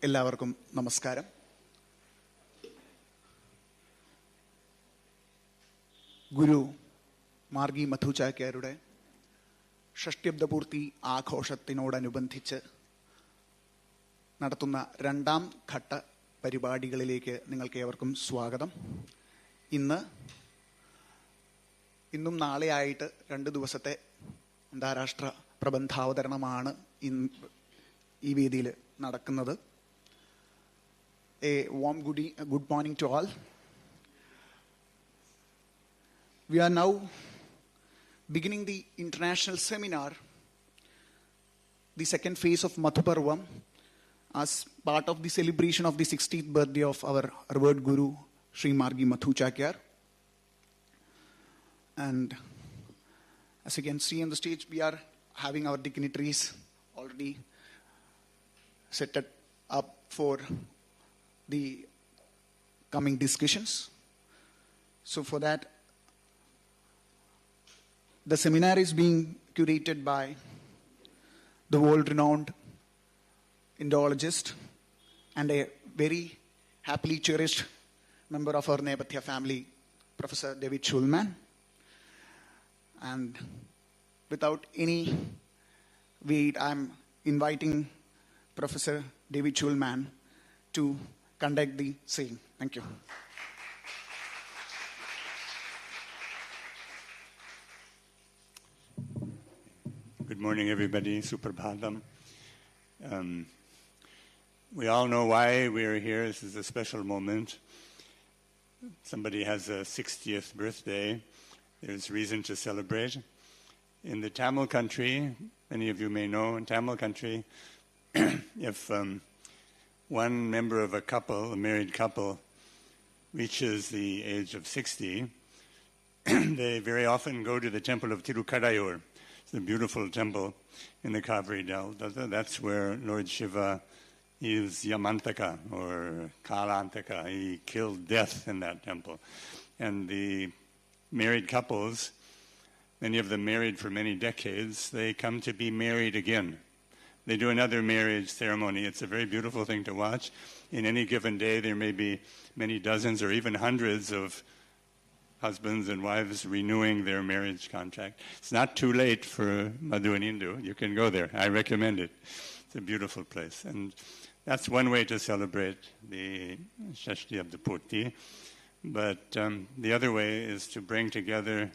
എല്ലാവർക്കും നമസ്കാരം. ഗുരു മാർഗി മധുചാക്യാരുടെ ഷഷ്ട്യബ്ദപൂർത്തി ആഘോഷത്തിനോടനുബന്ധിച്ച് നടത്തുന്ന രണ്ടാം ഘട്ട പരിപാടികളിലേക്ക് നിങ്ങൾക്ക് ഏവർക്കും സ്വാഗതം. ഇന്നും നാളെയായിട്ട് 2 ദിവസത്തെ അന്താരാഷ്ട്ര പ്രബന്ധാവതരണമാണ് ഈ വേദിയിൽ നടക്കുന്നത്. A warm good morning to all. We are now beginning the international seminar, the second phase of MADHUPARVAM, as part of the celebration of the 60th birthday of our revered Guru, Sri Margi Madhuchakyar. And as you can see on the stage, we are having our dignitaries already set up for the coming discussions. So for that, the seminar is being curated by the world-renowned Indologist and a very happily cherished member of our Nepatya family, Professor David Shulman. And without any wait, I'm inviting Professor David Shulman to conduct the same. Thank you. Good morning, everybody. Suprabhatam. We all know why we're here. This is a special moment. Somebody has a 60th birthday. There's reason to celebrate. In the Tamil country, many of you may know, in Tamil country, if one member of a couple, a married couple, reaches the age of 60, they very often go to the temple of Tirukadayur. It's a beautiful temple in the Kaveri Delta. That's where Lord Shiva is Yamantaka or Kalantaka. He killed death in that temple. And the married couples, many of them married for many decades, they come to be married again. They do another marriage ceremony. It's a very beautiful thing to watch. In any given day, there may be many dozens or even hundreds of husbands and wives renewing their marriage contract. It's not too late for Madhu and Indu. You can go there. I recommend it. It's a beautiful place. And that's one way to celebrate the Shashti of the Purti. But the other way is to bring together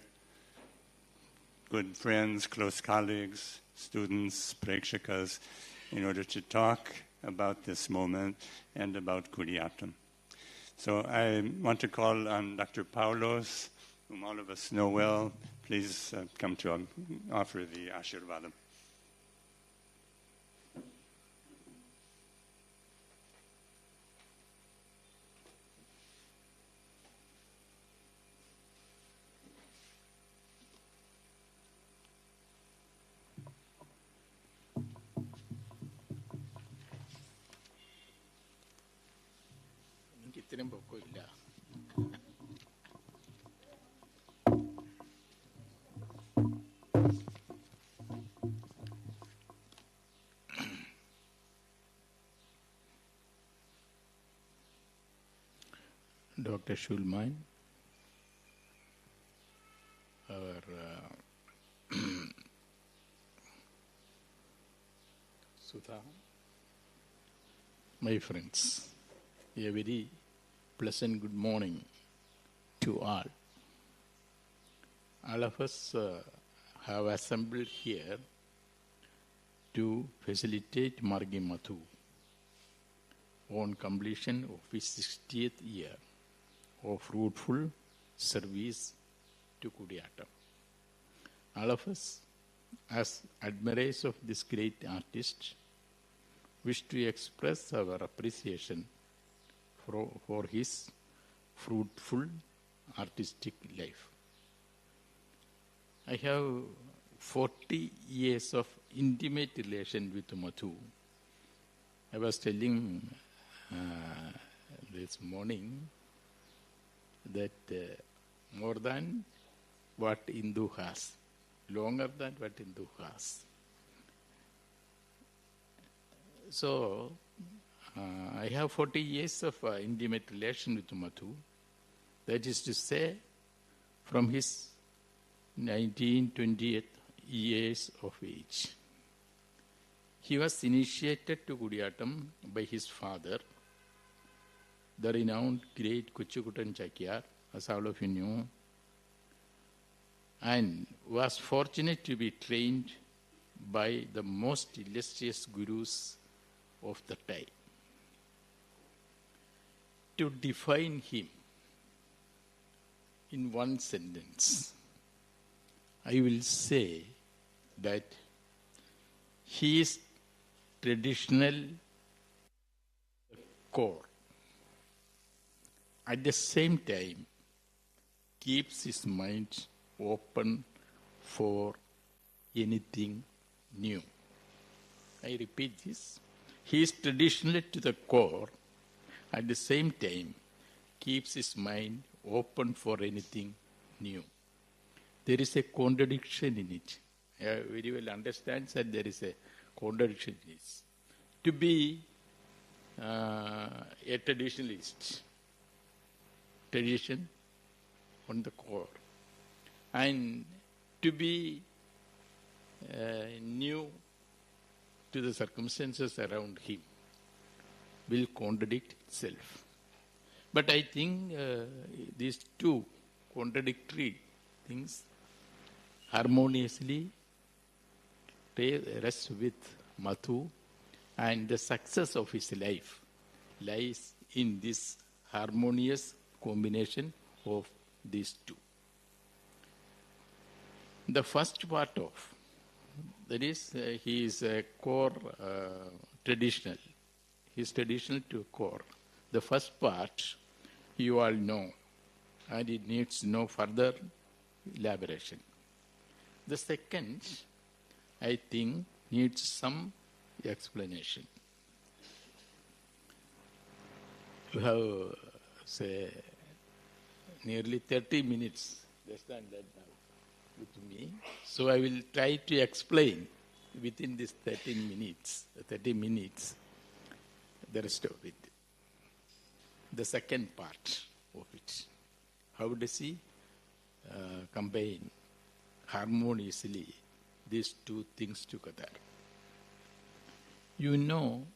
good friends, close colleagues, students, prekshakas, in order to talk about this moment and about Kudiyatam. So I want to call on Dr. Paulose, whom all of us know well. Please come to offer the Ashirvadam. Dr. Shulman, our Sudha, my friends, a very pleasant good morning to all. All of us have assembled here to facilitate Margi Madhu on completion of his 60th year of fruitful service to Kudiyatam. All of us, as admirers of this great artist, wish to express our appreciation for his fruitful artistic life. I have 40 years of intimate relation with Madhu. I was telling this morning that more than what Hindu has, longer than what Hindu has. So, I have 40 years of intimate relation with Madhu. That is to say, from his 19, 20th years of age. He was initiated to Kudiyatam by his father, the renowned great Kuchukutan Chakyar, as all of you know, and was fortunate to be trained by the most illustrious gurus of the time. To define him in one sentence, I will say that he is traditional core. At the same time, keeps his mind open for anything new. I repeat this. He is traditional to the core. At the same time, keeps his mind open for anything new. There is a contradiction in it. I very well understand that there is a contradiction in it. To be a traditionalist, tradition on the core, and to be new to the circumstances around him will contradict itself. But I think these two contradictory things harmoniously rest with Madhu, and the success of his life lies in this harmonious combination of these two. The first part of, that is, he is a core traditional. He is traditional to core. The first part, you all know, and it needs no further elaboration. The second, I think, needs some explanation. You have, say, nearly 30 minutes, less than that now, with me. So I will try to explain within this 30 minutes, the rest of it. The second part of it. How does he combine harmoniously these two things together? You know,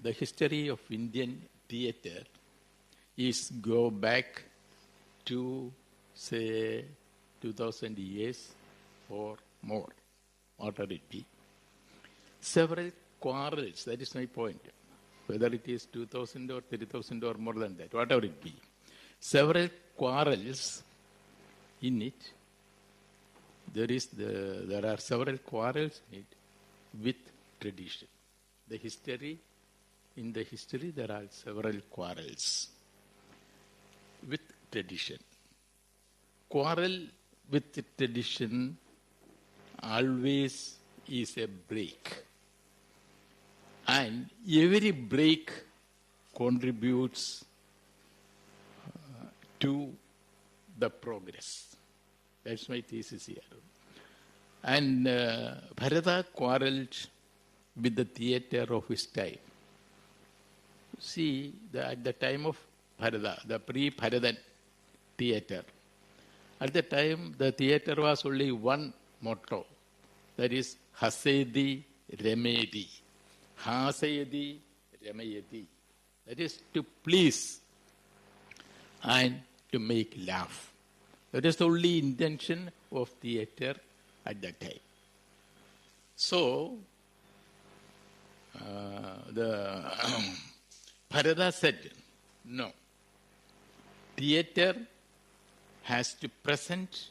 the history of Indian theatre is go back to, say, 2000 years or more, whatever it be. Several quarrels, that is my point. Whether it is 2000 or 3000 or more than that, whatever it be. Several quarrels in it. There are several quarrels in it with tradition. In the history, there are several quarrels with tradition. Quarrel with tradition always is a break. And every break contributes to the progress. That's my thesis here. And Bharata quarreled with the theatre of his time. See, at the time of Bharata, the pre-Bharatan theatre, at the time the theatre was only one motto, that is Hasedi Remedi. Hasayadi Ramayati. That is to please and to make laugh. That is the only intention of theatre at that time. So, the Bharata said, no. Theatre has to present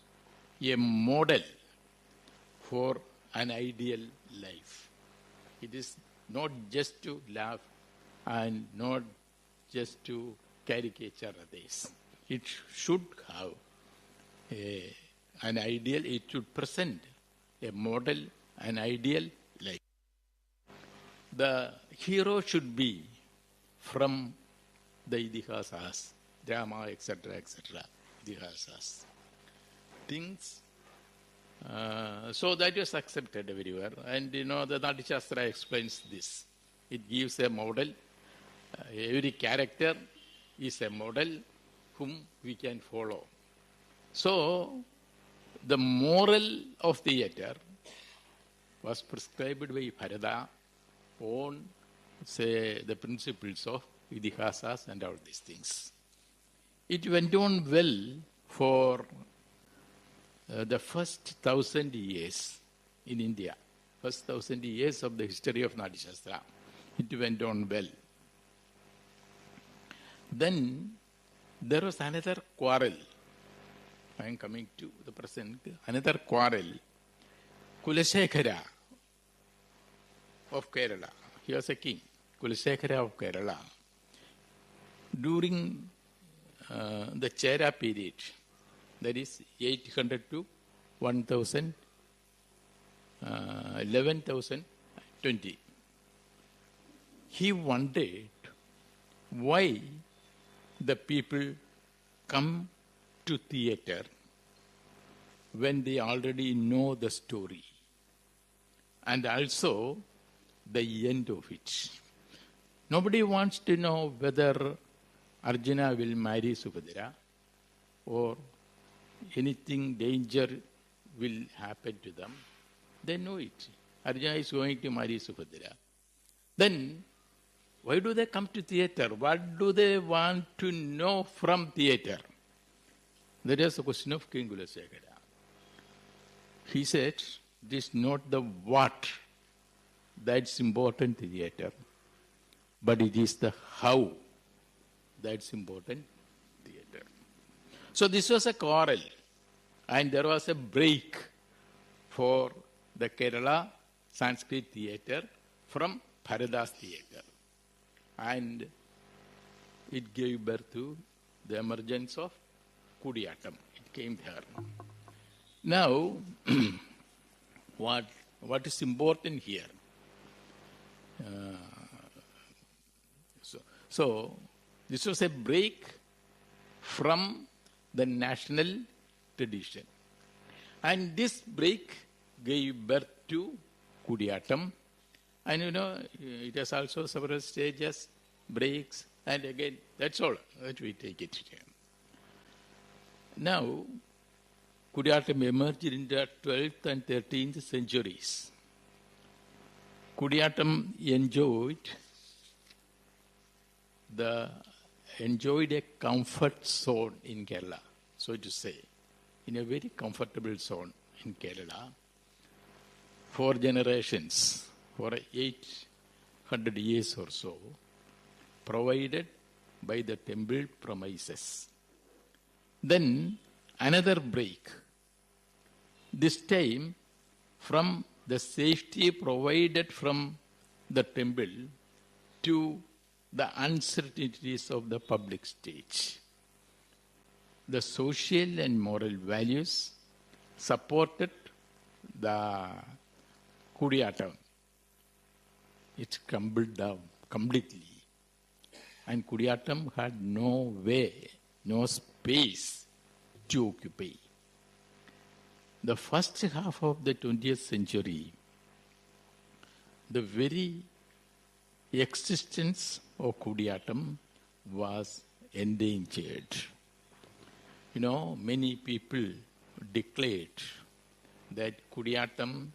a model for an ideal life. It is not just to laugh and not just to caricature others. It should have an ideal, it should present a model, an ideal life. The hero should be from the Idihasas, drama, etc., etc., Idihasas. Things. So that was accepted everywhere. And you know, the Natya Shastra explains this. It gives a model every character is a model whom we can follow. So, the moral of theatre was prescribed by Bharata on, say, the principles of Idihasas and all these things. It went on well for the first 1,000 years in India. First 1,000 years of the history of Nadi-shastra. It went on well. Then there was another quarrel. I am coming to the present. Another quarrel. Kulasekhara of Kerala. He was a king. Kulasekhara of Kerala. During the Chera period, that is 800 to 1000, 11,020. He wondered why the people come to theatre when they already know the story and also the end of it. Nobody wants to know whether Arjuna will marry Subhadra or anything danger will happen to them. They know it. Arjuna is going to marry Subhadra. Then, why do they come to theatre? What do they want to know from theatre? That is the question of King Kulasekhara. He said, it is not the what that's important in theatre, but it is the how that's important in theatre. So this was a quarrel, and there was a break for the Kerala Sanskrit theatre from Bharata's theatre. And it gave birth to the emergence of Kudiyatam. It came there. Now, what is important here? So, this was a break from the national tradition. And this break gave birth to Kudiyatam. And it has also several stages, breaks, and again, that's all that we take it here. Now, Kudiyatam emerged in the 12th and 13th centuries. Kudiyatam enjoyed a comfort zone in Kerala, so to say, in a very comfortable zone in Kerala. 4 generations, for 800 years or so, provided by the temple premises. Then another break, this time from the safety provided from the temple to the uncertainties of the public stage. The social and moral values supported the Kudiyatam. It crumbled down completely. And Kudiyatam had no way, no space to occupy. The first half of the 20th century, the very existence of Kudiyatam was endangered. Many people declared that Kudiyatam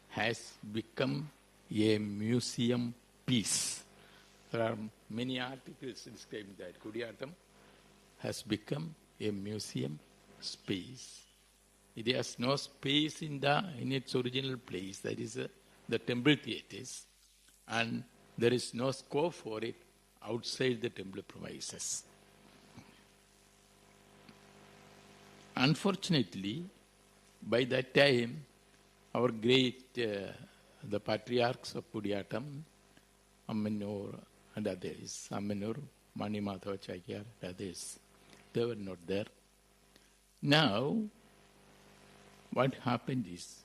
has become a museum piece. There are many articles describing that Kudiyatam has become a museum space. It has no space in its original place, that is the temple theatres, and there is no scope for it outside the temple premises. Unfortunately, by that time, our great, the patriarchs of Kudiyatam, Ammanur and others, Ammanur, Mani Madhava Chakyar and others, they were not there. Now, what happened is,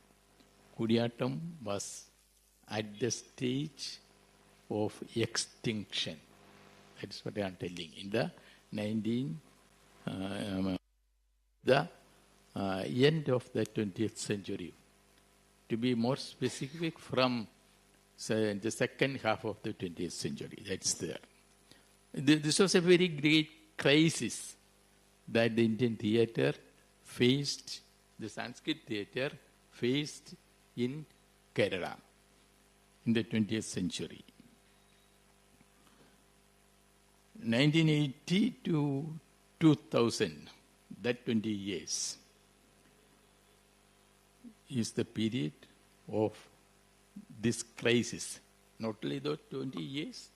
Kudiyatam was at the stage of extinction. That's what I am telling. In the end of the 20th century. To be more specific, from the second half of the 20th century. That's there. This was a very great crisis that the Indian theatre faced, the Sanskrit theatre faced in Kerala in the 20th century. 1980 to 2000, that 20 years, is the period of this crisis. Not only those 20 years,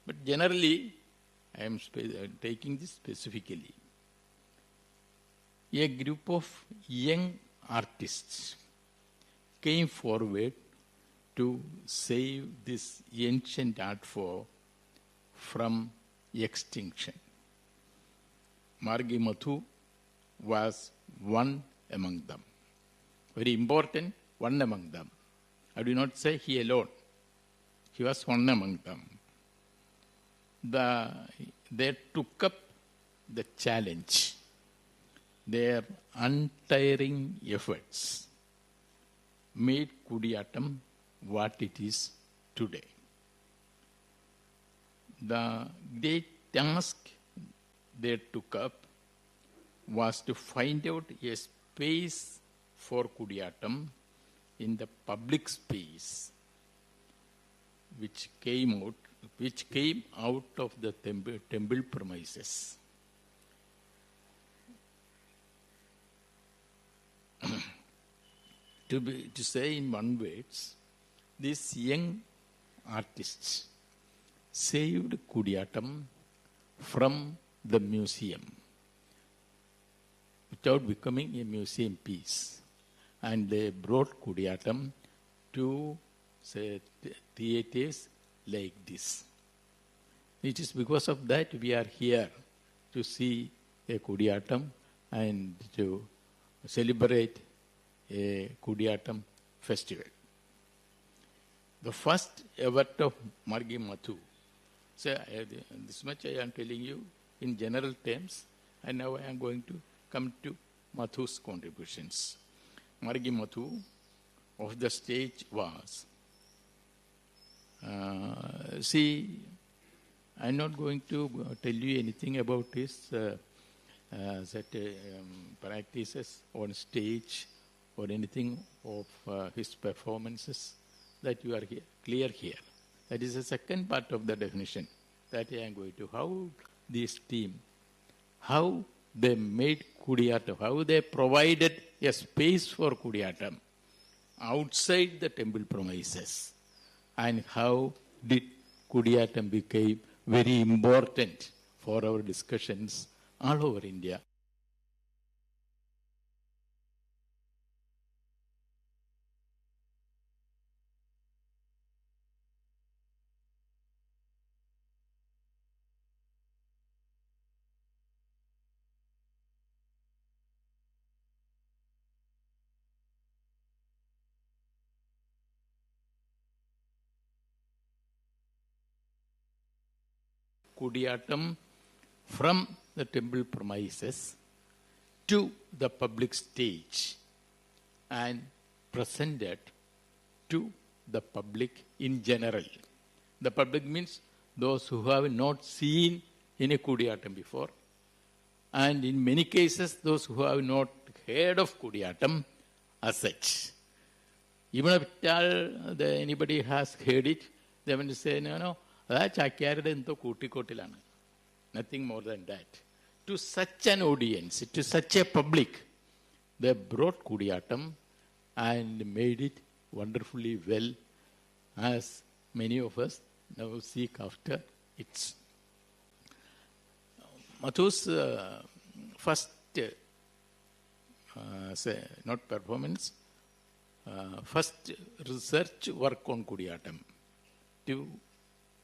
but generally, I am taking this specifically. A group of young artists came forward to save this ancient art form from extinction. Margi Madhu was one among them. Very important, one among them. I do not say he alone. He was one among them. They took up the challenge. Their untiring efforts made Kudiyattam what it is today. The great task they took up was to find out a space for Kudiyattam in the public space which came out of the temple premises. To say in one words, these young artists saved Kudiyattam from the museum without becoming a museum piece. And they brought Kudiyattam to, say, theatres like this. It is because of that we are here to see a Kudiyattam and to celebrate a Kudiyattam festival. The first effort of Margi Madhu. So this much I am telling you in general terms, and now I am going to come to Madhu's contributions. Margi Madhu of the stage was, I am not going to tell you anything about his practices on stage or anything of his performances that you are clear here. That is the second part of the definition that I am going to. How this team, how they made Kudiyattam, how they provided a space for Kudiyattam outside the temple premises, and how did Kudiyattam become very important for our discussions all over India. Kudiyattam from the temple premises to the public stage and presented to the public in general. The public means those who have not seen any Kudiyattam before, and in many cases those who have not heard of Kudiyattam as such. Even if anybody has heard it, they will say, no, that's nothing more than that. To such an audience, to such a public, they brought Kudiyattam and made it wonderfully well, as many of us now seek after it. Madhu's first, not performance, first research work on Kudiyattam to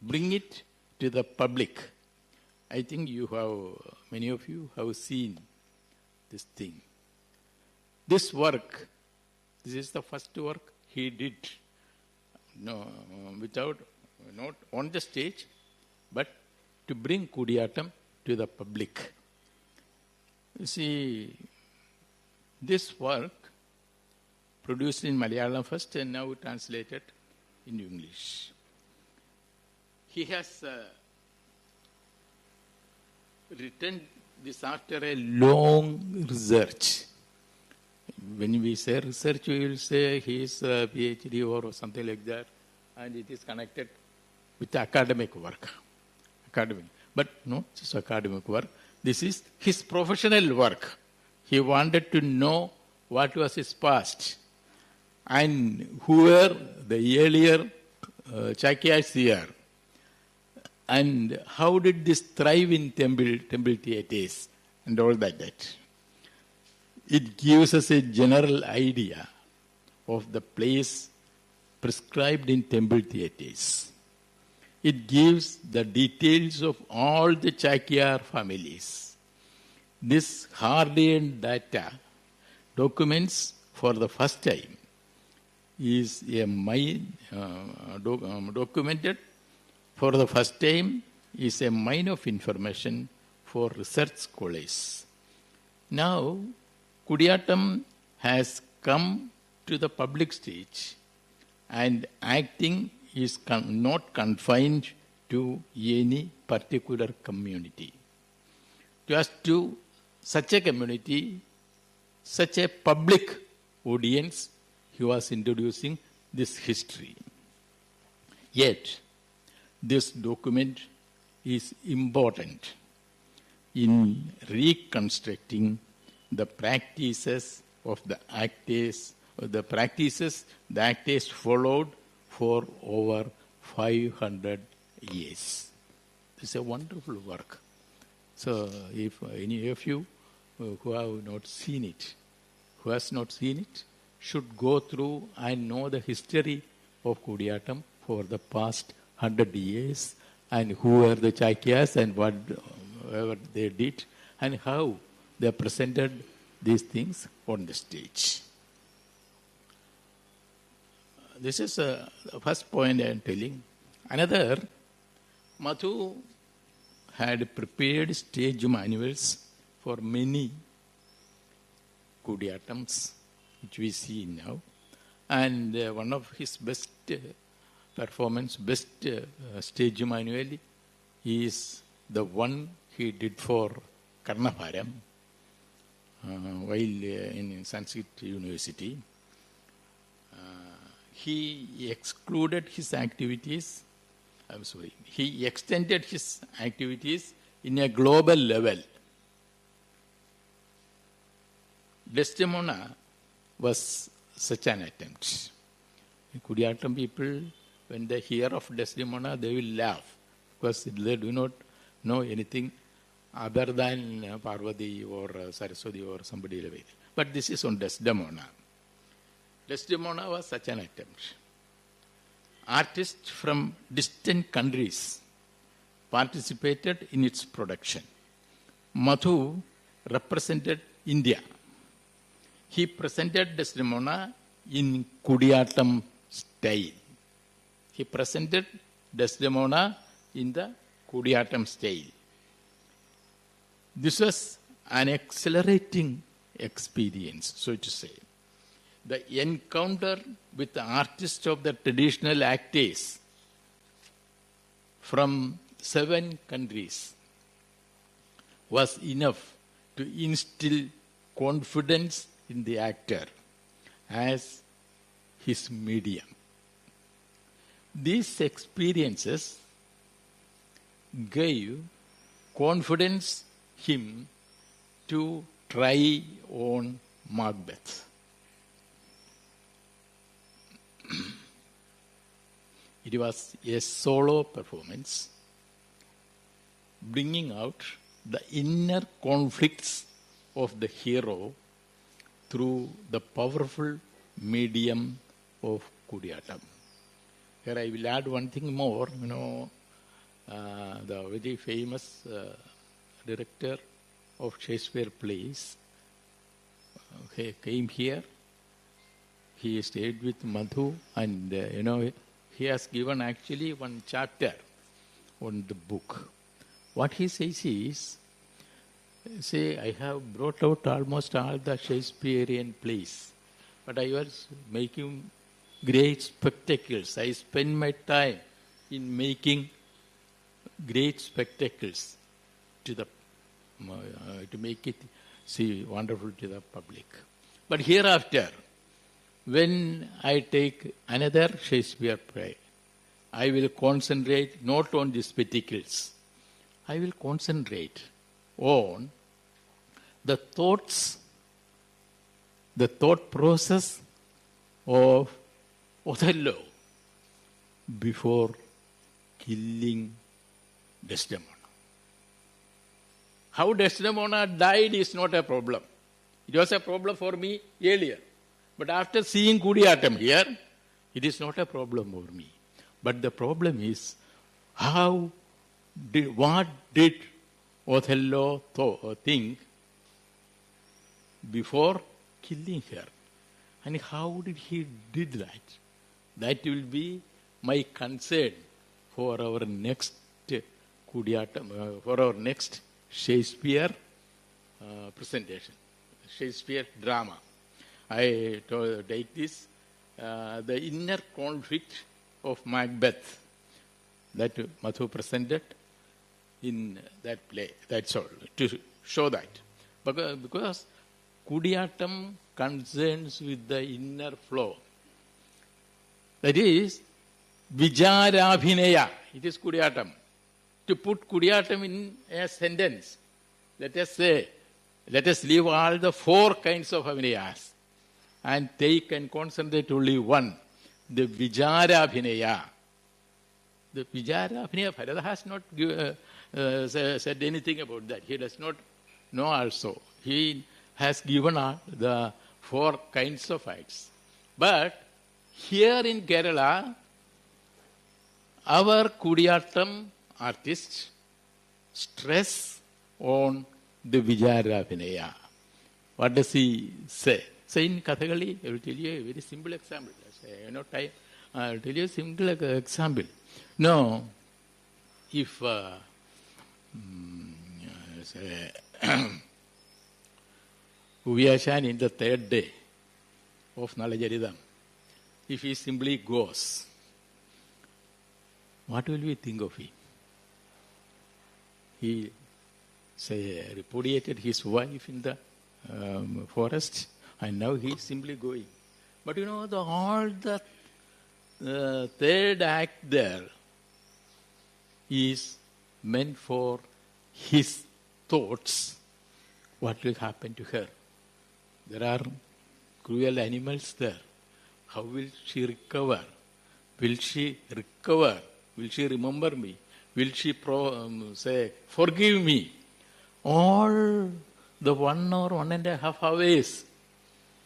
bring it to the public. I think many of you have seen this thing. This work, this is the first work he did, not on the stage, but to bring Kudiyattam to the public. You see, this work, produced in Malayalam first and now translated in English. He has written this after a long research. When we say research, we will say he is a PhD or something like that, and it is connected with academic work. But not just academic work. This is his professional work. He wanted to know what was his past and who were the earlier Chakyas here, and how did this thrive in temple theatres and all that. It gives us a general idea of the place prescribed in temple theatres. It gives the details of all the Chakyar families. This hard-earned data documents for the first time is documented for the first time is a mine of information for research scholars. Now, Kudiyattam has come to the public stage, and acting is not confined to any particular community. Just to such a community, such a public audience, he was introducing this history. Yet, this document is important in reconstructing the practices of the actors, the actors followed for over 500 years. This is a wonderful work. So, if any of you who have not seen it, should go through and know the history of Kudiyattam for the past 100 years, and who were the Chakyas and whatever they did, and how they presented these things on the stage. This is the first point I am telling. Another, Madhu had prepared stage manuals for many Kudiyattams, which we see now. And one of his best stage manual is the one he did for Karnavaram while in Sanskrit University. He excluded his activities, he extended his activities in a global level. Desdemona was such an attempt. Kudiyattam people, when they hear of Desdemona, they will laugh because they do not know anything other than Parvati or Saraswati or somebody like that. But this is on Desdemona. Desdemona was such an attempt. Artists from distant countries participated in its production. Madhu represented India. He presented Desdemona in Kudiyattam style. He presented Desdemona in the Kudiyattam style. This was an accelerating experience, so to say. The encounter with the artists of the traditional actors from 7 countries was enough to instill confidence in the actor as his medium. These experiences gave confidence him to try on Macbeth. It was a solo performance, bringing out the inner conflicts of the hero through the powerful medium of Kudiyattam. Here I will add one thing more. The very famous director of Shakespeare plays came here. He stayed with Madhu, and he has given actually one chapter on the book. What he says is, I have brought out almost all the Shakespearean plays, but I was making great spectacles. I spend my time in making great spectacles to the to make it see wonderful to the public. But hereafter, when I take another Shakespeare play, I will concentrate not on the spectacles. I will concentrate on the thoughts, the thought process of Othello before killing Desdemona. How Desdemona died is not a problem. It was a problem for me earlier. But after seeing Kudiyatam here, it is not a problem for me. But the problem is, what did Othello think before killing her? And how did he did that? That will be my concern for our next Kudiyatam, for our next Shakespeare presentation, Shakespeare drama. I take this, the inner conflict of Macbeth that Madhu presented in that play. That's all, to show that. Because Kudiyatam concerns with the inner flow. That is, Vijarabhinaya. It is Kudiyatam. To put Kudiyatam in a sentence, let us say, let us leave all the 4 kinds of Abhinayas and take and concentrate only one, the Vijarabhinaya. The Vijarabhinaya, Bharata has not said anything about that. He does not know also. He has given the 4 kinds of acts. But here in Kerala, our Kudiyatam artists stress on the Vijarabhinaya. What does he say? So in Kathakali, I will tell you a very simple example. I will tell you a simple example. No, if Uviyashan in the 3rd day of Nalajaridam, if he simply goes, what will we think of him? He repudiated his wife in the forest, and now he is simply going. But you know, all the 3rd act there is meant for his thoughts. What will happen to her? There are cruel animals there. How will she recover? Will she recover? Will she remember me? Will she forgive me? All the 1 or 1.5 hours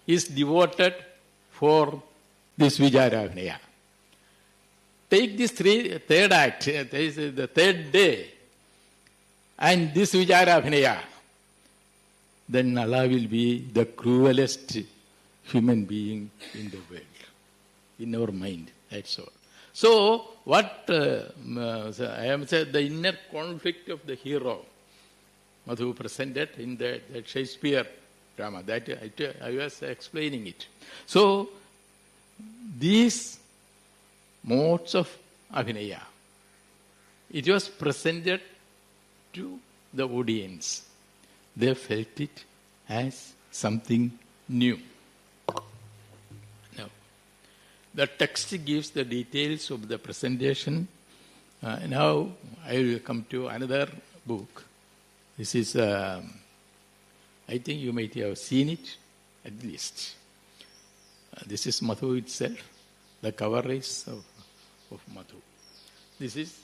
is devoted for this Vijarabhinaya. Take this 3rd act, the 3rd day, and this Vijarabhinaya, then Allah will be the cruelest human being in the world, in our mind, that's all. So, what I am saying, the inner conflict of the hero, Madhu presented in the Shakespeare drama, that I was explaining it. So, these modes of Abhinaya, it was presented to the audience. They felt it as something new. Now, the text gives the details of the presentation. Now, I will come to another book. This is, I think you might have seen it, at least. This is Madhu itself. The cover is of Madhu. This is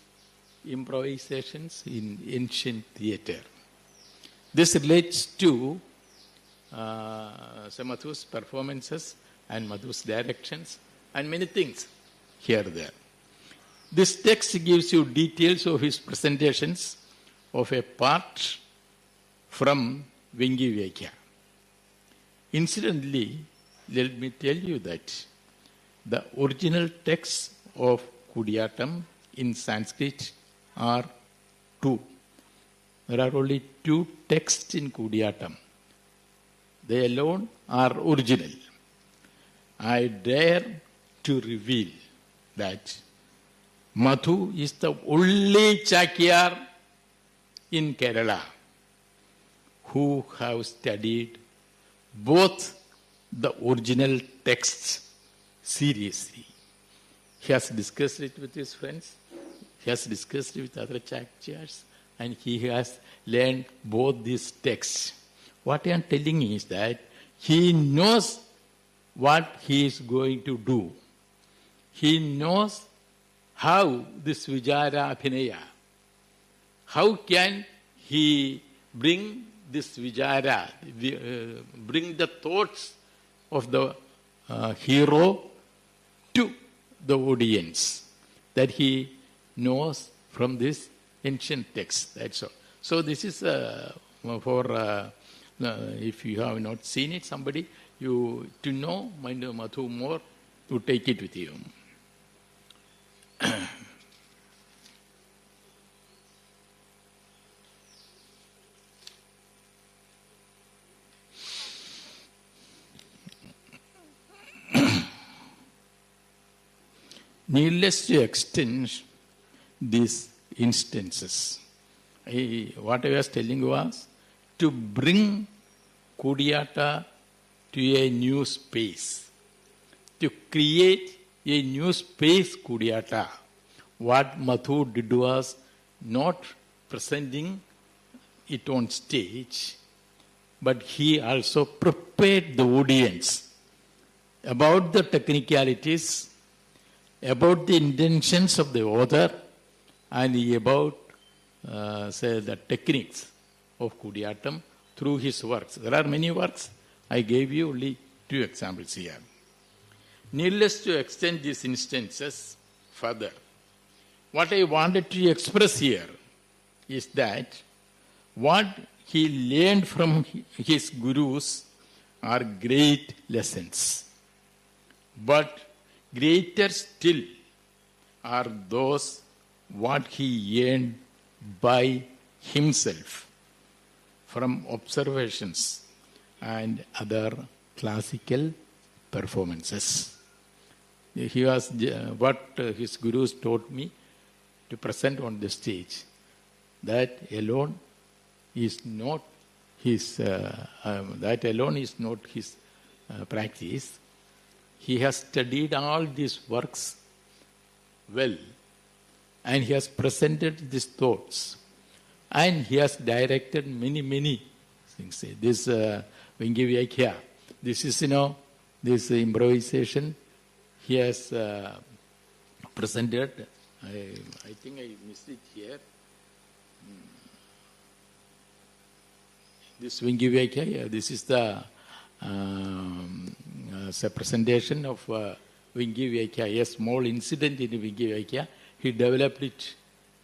improvisations in ancient theatre. This relates to Madhu's performances and Madhu's directions and many things here there. This text gives you details of his presentations of a part from Vengi Vekya. Incidentally, let me tell you that the original texts of Kudiyatam in Sanskrit are 2. There are only 2 texts in Kudiyatam. They alone are original. I dare to reveal that Madhu is the only Chakyar in Kerala who have studied both the original texts seriously. He has discussed it with his friends, he has discussed it with other churches, and he has learned both these texts. What I am telling is that he knows what he is going to do. He knows how this Vijara Abhinaya, how can he bring this Vijara, bring the thoughts of the hero to the audience, that he knows from this ancient text. That's all. So this is for, if you have not seen it, somebody, you to know Madhu more, to take it with you. Needless to extend these instances, what I was telling was to bring Kudiyata to a new space, to create a new space Kudiyata. What Madhu did was not presenting it on stage, but he also prepared the audience about the technicalities, about the intentions of the author, and about, say, the techniques of Kudiyatam through his works. There are many works. I gave you only 2 examples here. Needless to extend these instances further, what I wanted to express here is that what he learned from his gurus are great lessons. But greater still are those what he earned by himself from observations and other classical performances. He was what his gurus taught me to present on the stage. That alone is not his. That alone is not his practice. He has studied all these works well, and he has presented these thoughts, and he has directed many things. This Vingivyakya, this is, this improvisation he has presented. I think I missed it here. This Vingivyakya, this is the a presentation of Vingivyakya, a small incident in Vingivyakya. He developed it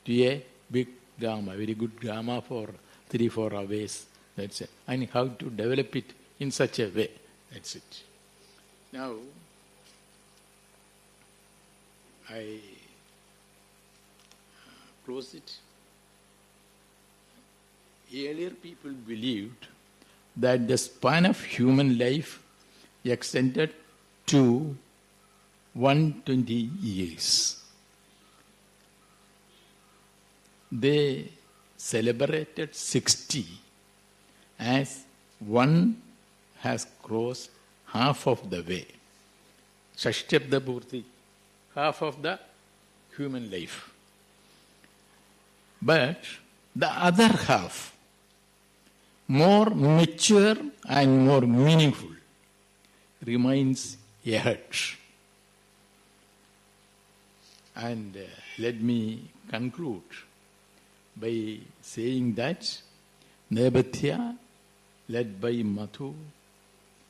to a big drama, very good drama for 3-4 hours. That's it. And how to develop it in such a way. That's it. Now, I close it. Earlier people believed that the span of human life extended to 120 years. They celebrated 60 as one has crossed half of the way. Shashtabda Purti, half of the human life. But the other half, more mature and more meaningful, remains ahead. And let me conclude by saying that Nebhathya, led by Madhu,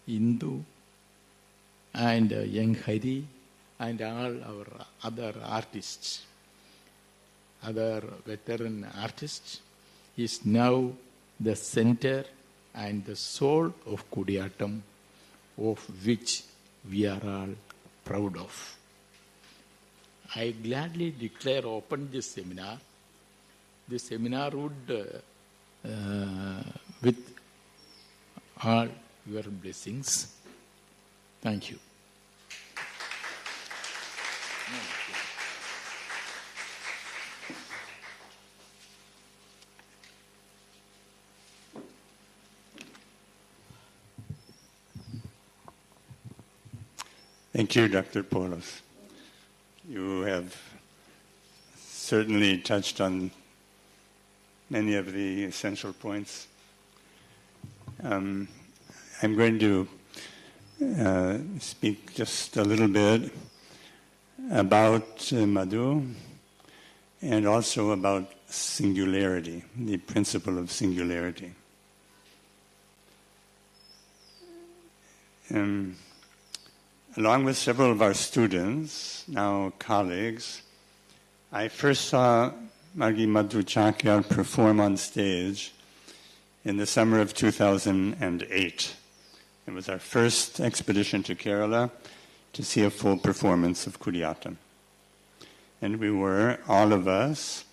Indu, and young Hari, and all our other artists, other veteran artists, is now the center and the soul of Kudiyatam, of which we are all proud of. I gladly declare open this seminar. This seminar would, with all your blessings. Thank you. Thank you, Dr. Paulose. You have certainly touched on many of the essential points. I'm going to speak just a little bit about Madhu and also about singularity, the principle of singularity. Along with several of our students, now colleagues, I first saw Margi Madhuchakyar perform on stage in the summer of 2008. It was our first expedition to Kerala to see a full performance of Kuriyatam. And we were, all of us,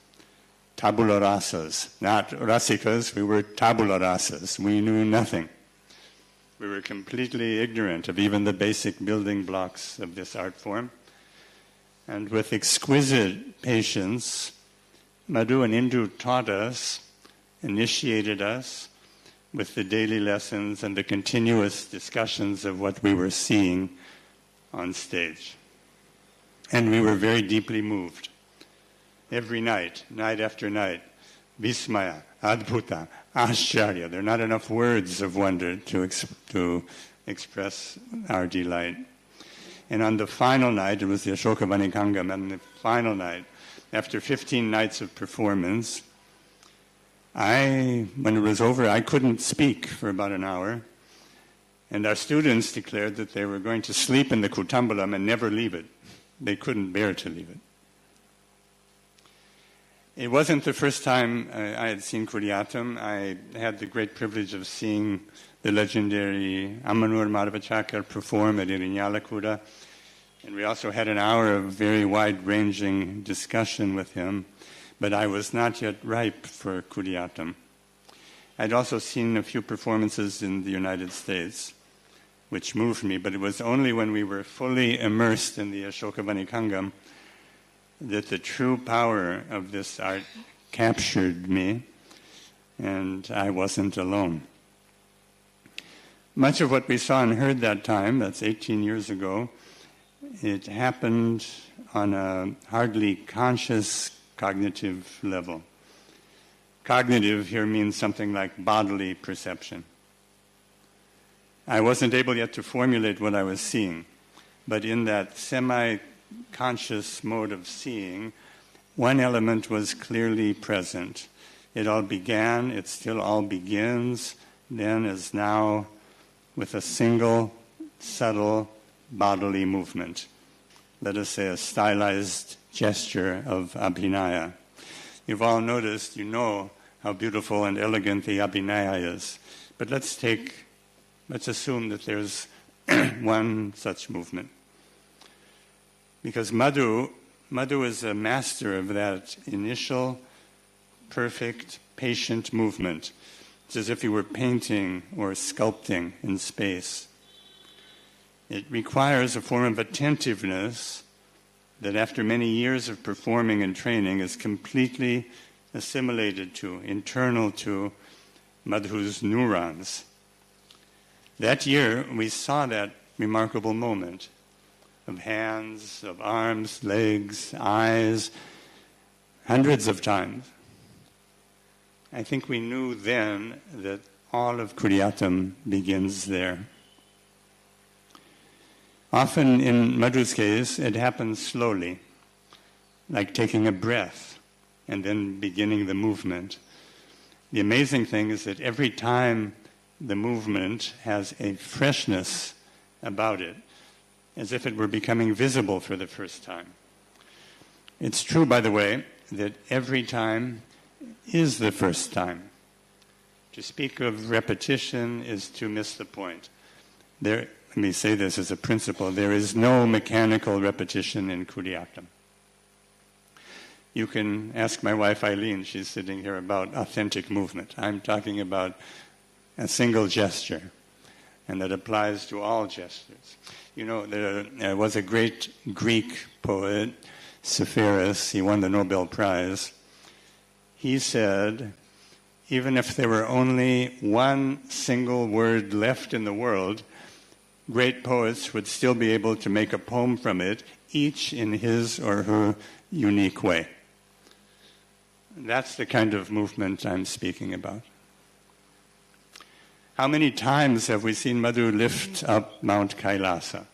tabula rasas. Not rasikas, we were tabula rasas. We knew nothing. We were completely ignorant of even the basic building blocks of this art form. And with exquisite patience, Madhu and Indu taught us, initiated us with the daily lessons and the continuous discussions of what we were seeing on stage. And we were very deeply moved. Every night, night after night, Vismaya, Adbhuta, Ashcharya. There are not enough words of wonder to express our delight. And on the final night, it was the Ashokavani Kangam, and the final night, after 15 nights of performance, when it was over, I couldn't speak for about an hour. And our students declared that they were going to sleep in the Kutambalam and never leave it. They couldn't bear to leave it. It wasn't the first time I had seen Kuriyatam. I had the great privilege of seeing the legendary Amanur Madhavacharya perform at Irinyalakuda. And we also had an hour of very wide-ranging discussion with him. But I was not yet ripe for Kuriyatam. I'd also seen a few performances in the United States, which moved me, but it was only when we were fully immersed in the Ashokavani Kangam that the true power of this art captured me, and I wasn't alone. Much of what we saw and heard that time, that's 18 years ago, it happened on a hardly conscious cognitive level. Cognitive here means something like bodily perception. I wasn't able yet to formulate what I was seeing, but in that semi-conscious mode of seeing, one element was clearly present. It all began, it still all begins, then as now, with a single, subtle bodily movement. Let us say a stylized gesture of abhinaya. You've all noticed, you know how beautiful and elegant the abhinaya is. But let's assume that there's one such movement. Because Madhu is a master of that initial, perfect, patient movement. It's as if he were painting or sculpting in space. It requires a form of attentiveness that after many years of performing and training is completely assimilated to, internal to Madhu's neurons. That year, we saw that remarkable moment of hands, of arms, legs, eyes, hundreds of times. I think we knew then that all of Kuriyatam begins there. Often in Madhu's case, it happens slowly, like taking a breath and then beginning the movement. The amazing thing is that every time the movement has a freshness about it, as if it were becoming visible for the first time. It's true, by the way, that every time is the first time. To speak of repetition is to miss the point. Let me say this as a principle. There is no mechanical repetition in Kuriyatam. You can ask my wife Eileen, she's sitting here, about authentic movement. I'm talking about a single gesture, and that applies to all gestures. You know, there was a great Greek poet, Sepphoris, he won the Nobel Prize. He said, even if there were only one single word left in the world, great poets would still be able to make a poem from it, each in his or her unique way. That's the kind of movement I'm speaking about. How many times have we seen Madhu lift up Mount Kailasa?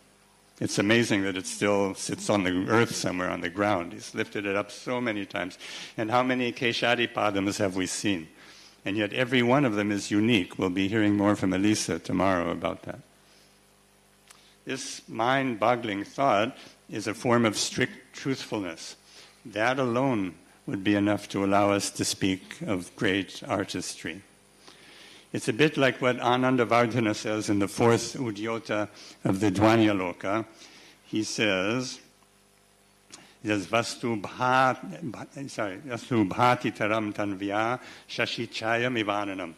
It's amazing that it still sits on the earth somewhere on the ground. He's lifted it up so many times. And how many Keshadipadams have we seen? And yet every one of them is unique. We'll be hearing more from Elisa tomorrow about that. This mind-boggling thought is a form of strict truthfulness. That alone would be enough to allow us to speak of great artistry. It's a bit like what Anandavardhana says in the fourth Udyota of the Dvanyaloka. He says, Vastu bhati taram tanvya shashichayam ivananam.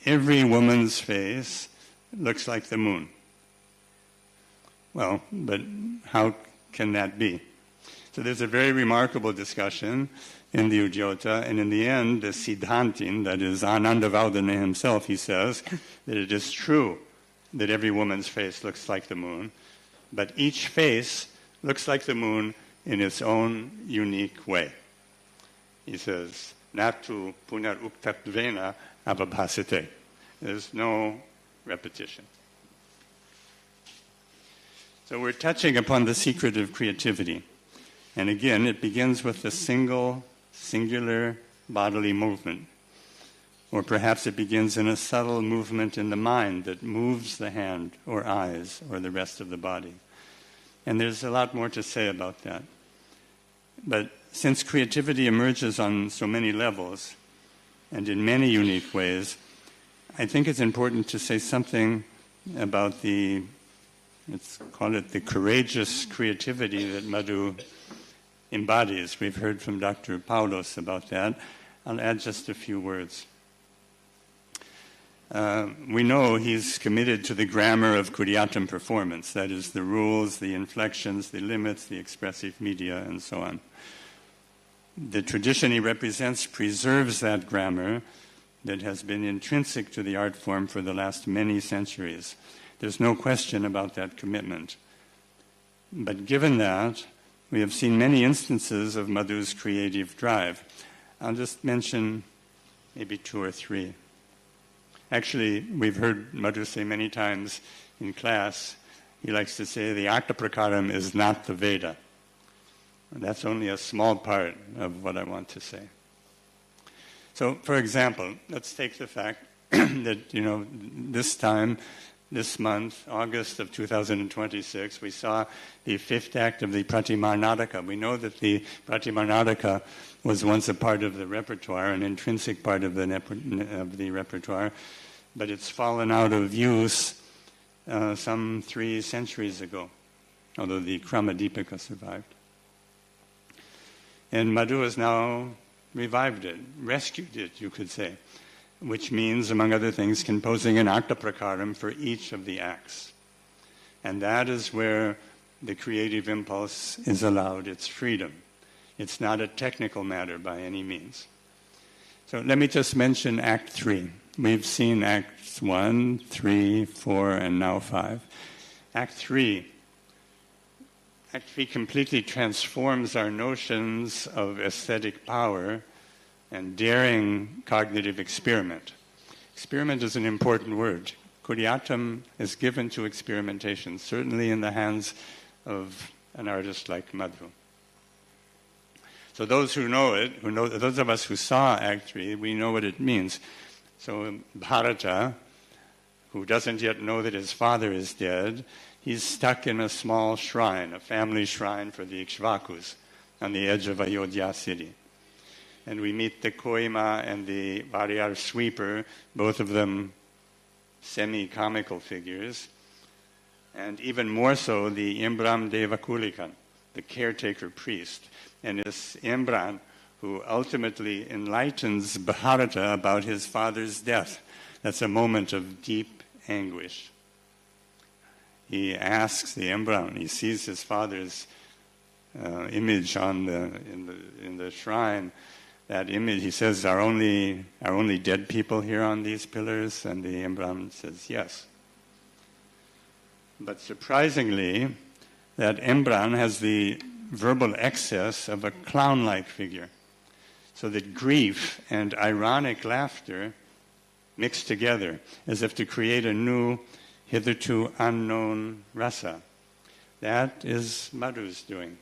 Every woman's face looks like the moon. Well, but how can that be? So there's a very remarkable discussion in the Udyota, and in the end, the Siddhantin, that is Anandavardhana himself, he says that it is true that every woman's face looks like the moon, but each face looks like the moon in its own unique way. He says, Natu punar uktatvena avabhasate. There's no repetition. So we're touching upon the secret of creativity. And again, it begins with a singular bodily movement. Or perhaps it begins in a subtle movement in the mind that moves the hand or eyes or the rest of the body. And there's a lot more to say about that. But since creativity emerges on so many levels and in many unique ways, I think it's important to say something about let's call it the courageous creativity that Madhu embodies. We've heard from Dr. Paulose about that. I'll add just a few words. We know he's committed to the grammar of Kuriyatam performance, that is, the rules, the inflections, the limits, the expressive media, and so on. The tradition he represents preserves that grammar that has been intrinsic to the art form for the last many centuries. There's no question about that commitment. But given that, we have seen many instances of Madhu's creative drive. I'll just mention maybe two or three. Actually, we've heard Madhu say many times in class, he likes to say the Artha Prakaram is not the Veda. That's only a small part of what I want to say. So, for example, let's take the fact that, this month, August of 2026, we saw the fifth act of the Pratimarnataka. We know that the Pratimarnataka was once a part of the repertoire, an intrinsic part of the repertoire, but it's fallen out of use some 3 centuries ago, although the Kramadipika survived. And Madhu has now revived it, rescued it, you could say, which means, among other things, composing an Artha Prakaram for each of the acts. And that is where the creative impulse is allowed its freedom. It's not a technical matter by any means. So let me just mention Act 3. We've seen Acts 1, 3, 4, and now 5. Act 3 completely transforms our notions of aesthetic power and daring cognitive experiment. Experiment is an important word. Kuriyatam is given to experimentation, certainly in the hands of an artist like Madhu. So those who know it, those of us who saw Act 3, we know what it means. So Bharata, who doesn't yet know that his father is dead, he's stuck in a small shrine, a family shrine for the Ikshvakus on the edge of Ayodhya city. And we meet the Koima and the Variyar sweeper, both of them semi-comical figures, and even more so the Imbram Devakulikan, the caretaker priest. And it's Imbran who ultimately enlightens Bharata about his father's death. That's a moment of deep anguish. He asks the Imbran, he sees his father's image in the shrine. That image, he says, are only dead people here on these pillars? And the Imbram says, yes. But surprisingly, that Embran has the verbal excess of a clown-like figure, so that grief and ironic laughter mix together as if to create a new, hitherto unknown rasa. That is Madhu's doing.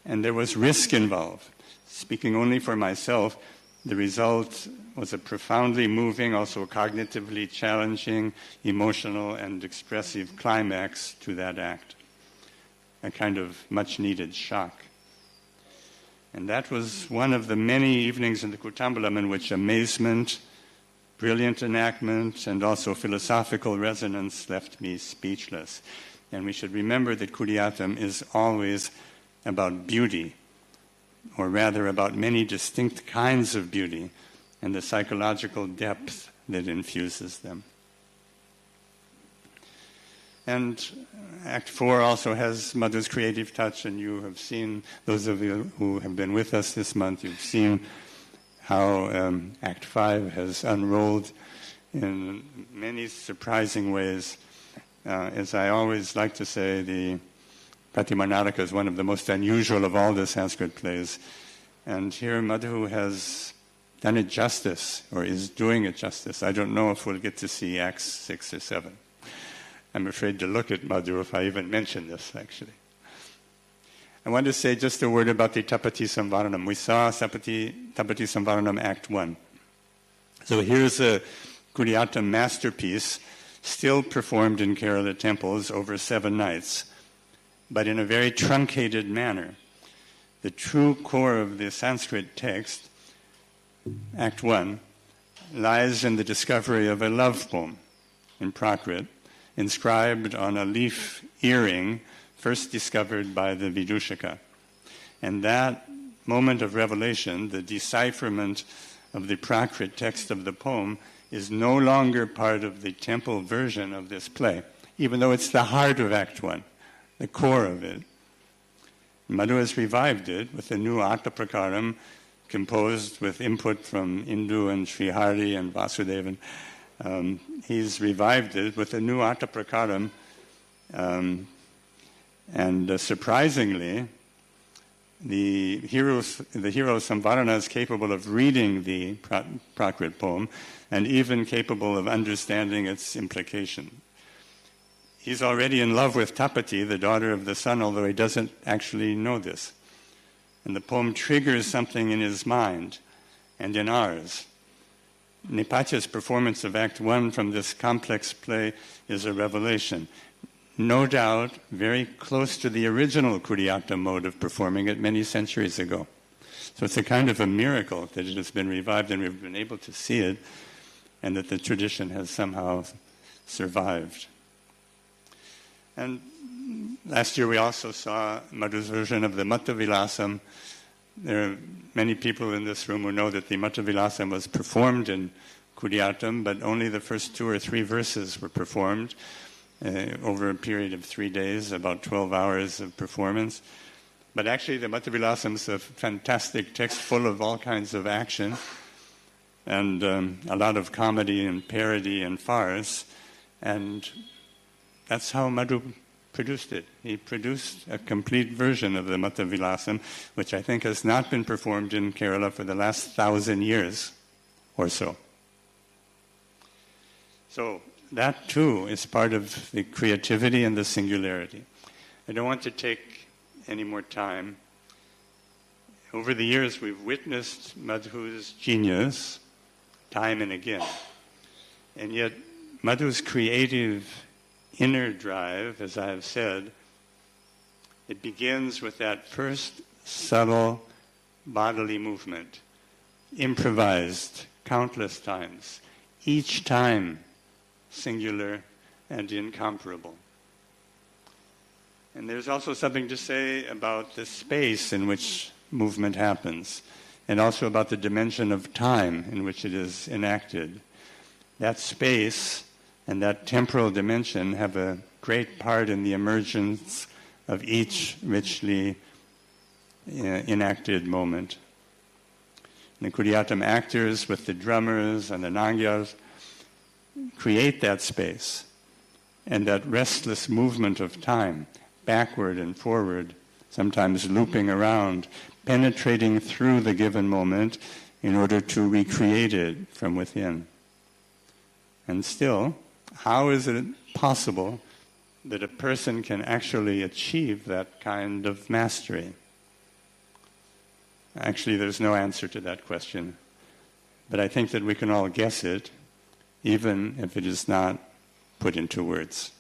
And there was risk involved. Speaking only for myself, the result was a profoundly moving, also cognitively challenging, emotional and expressive climax to that act. A kind of much-needed shock. And that was one of the many evenings in the Kutambalam in which amazement, brilliant enactment, and also philosophical resonance left me speechless. And we should remember that Kudiyatam is always about beauty, or rather about many distinct kinds of beauty, and the psychological depth that infuses them. And Act 4 also has Madhu's creative touch, and you have seen, those of you who have been with us this month, you've seen how Act 5 has unrolled in many surprising ways. As I always like to say, the Pratimanaraka is one of the most unusual of all the Sanskrit plays. And here Madhu has done it justice, or is doing it justice. I don't know if we'll get to see Acts 6 or 7. I'm afraid to look at Madhu if I even mention this, actually. I want to say just a word about the Tapati Samvaranam. We saw Tapati Samvaranam Act 1. So here's a Kudiyatam masterpiece, still performed in Kerala temples over 7 nights, but in a very truncated manner. The true core of the Sanskrit text, Act 1, lies in the discovery of a love poem in Prakrit, inscribed on a leaf earring first discovered by the Vidushaka. And that moment of revelation, the decipherment of the Prakrit text of the poem, is no longer part of the temple version of this play, even though it's the heart of Act 1, the core of it. Madhu has revived it with a new Atta Prakaram composed with input from Indu and Srihari and Vasudevan. He's revived it with a new Atta Prakaram, and surprisingly, the hero Samvarana is capable of reading the Prakrit poem and even capable of understanding its implication. He's already in love with Tapati, the daughter of the sun, although he doesn't actually know this. And the poem triggers something in his mind and in ours. Nepatya's performance of Act 1 from this complex play is a revelation. No doubt very close to the original Kudiyatam mode of performing it many centuries ago. So it's a kind of a miracle that it has been revived and we've been able to see it, and that the tradition has somehow survived. And last year we also saw Madhu's version of the Madhu-Vilasam. There are many people in this room who know that the Madhu-Vilasam was performed in Kudiyatam, but only the first 2 or 3 verses were performed over a period of 3 days, about 12 hours of performance. But actually the Madhu-Vilasam is a fantastic text full of all kinds of action and a lot of comedy and parody and farce. And that's how Madhu produced it. He produced a complete version of the Madhu-Vilasam, which I think has not been performed in Kerala for the last 1,000 years or so. So that too is part of the creativity and the singularity. I don't want to take any more time. Over the years we've witnessed Madhu's genius time and again. And yet Madhu's creative inner drive, as I have said, it begins with that first subtle bodily movement, improvised countless times, each time singular and incomparable. And there's also something to say about the space in which movement happens, and also about the dimension of time in which it is enacted. That space and that temporal dimension have a great part in the emergence of each richly enacted moment. And the Kudiyatam actors with the drummers and the nangyars create that space. And that restless movement of time, backward and forward, sometimes looping around, penetrating through the given moment in order to recreate it from within. And still, how is it possible that a person can actually achieve that kind of mastery? Actually, there's no answer to that question. But I think that we can all guess it, even if it is not put into words.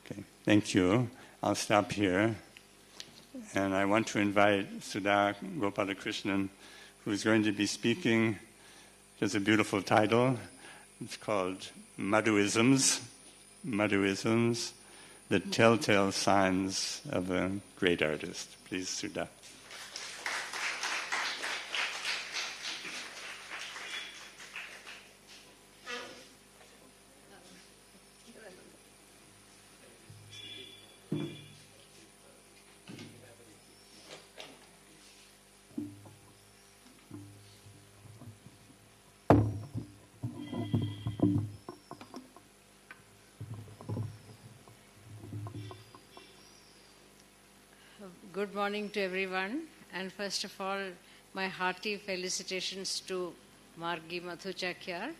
Okay, thank you. I'll stop here. And I want to invite Sudha Gopalakrishnan, who is going to be speaking. There's a beautiful title. It's called Madhu-isms. Madhu-isms, the telltale signs of a great artist. Please, Sudha. Good morning to everyone, and first of all, my hearty felicitations to Margi Madhu Chakyar,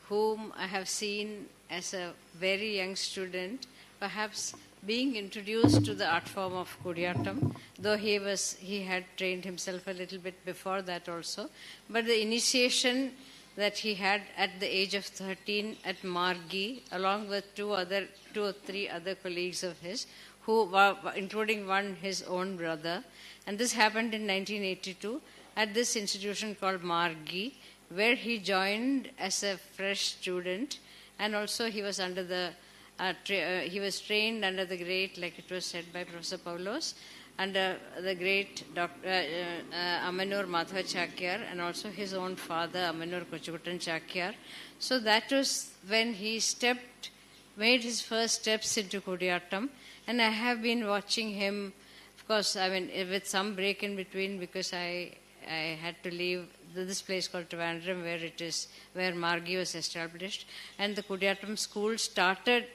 whom I have seen as a very young student, perhaps being introduced to the art form of Kudiyattam, though he had trained himself a little bit before that also. But the initiation that he had at the age of 13 at Margi, along with two or three other colleagues of his, including one his own brother, and this happened in 1982 at this institution called Margi, where he joined as a fresh student, and also he was under the he was trained under the great, like it was said by Professor Paulose, under the great Dr. Amanur Madhava Chakyar, and also his own father Amanur Kochukutan Chakyar. So that was when he made his first steps into Kudiyattam. And I have been watching him, of course, I mean, with some break in between, because I had to leave this place called Trivandrum, where Margi was established. And the Kudiyattam school started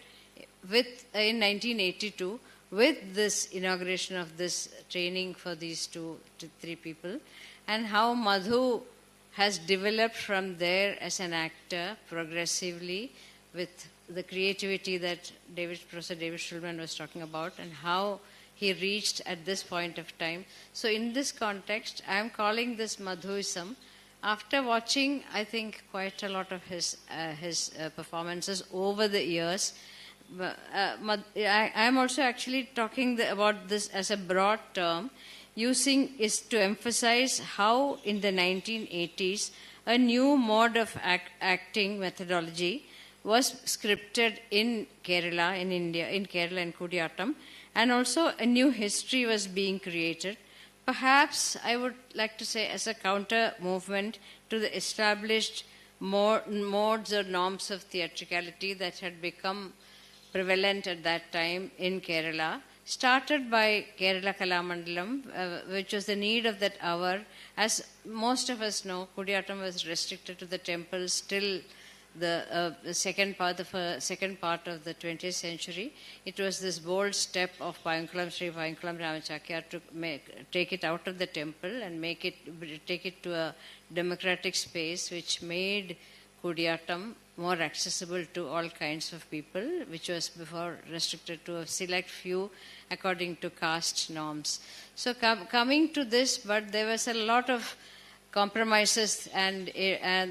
in 1982 with this inauguration of this training for these 2 to 3 people, and how Madhu has developed from there as an actor progressively with the creativity that Professor David Shulman was talking about, and how he reached at this point of time. So in this context, I am calling this Madhu-ism. After watching, I think, quite a lot of his performances over the years, I am also actually talking about this as a broad term, using is to emphasize how in the 1980s, a new mode of acting methodology was scripted in Kerala, in India, in Kerala and Kudiyattam, and also a new history was being created. Perhaps I would like to say as a counter movement to the established modes or norms of theatricality that had become prevalent at that time in Kerala, started by Kerala Kalamandalam, which was the need of that hour. As most of us know, Kudiyattam was restricted to the temples till the second part of the 20th century. It was this bold step of Sri Payankulam Ramachakya to take it out of the temple and take it to a democratic space, which made Kudiyattam more accessible to all kinds of people, which was before restricted to a select few according to caste norms. So coming to this, but there was a lot of compromises and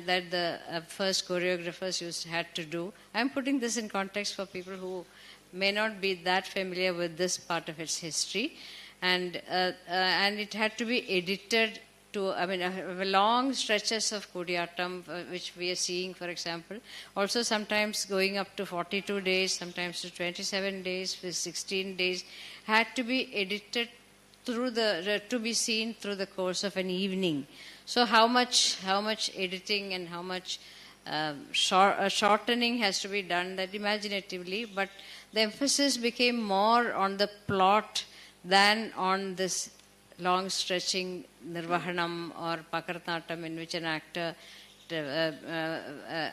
that the first choreographers had to do. I'm putting this in context for people who may not be that familiar with this part of its history, and it had to be edited to, long stretches of Kudiyattam, which we are seeing, for example, also sometimes going up to 42 days, sometimes to 27 days, 16 days, had to be edited to be seen through the course of an evening. So how much editing and how much shortening has to be done, that imaginatively, but the emphasis became more on the plot than on this long stretching nirvahanam or pakartnatam, in which an actor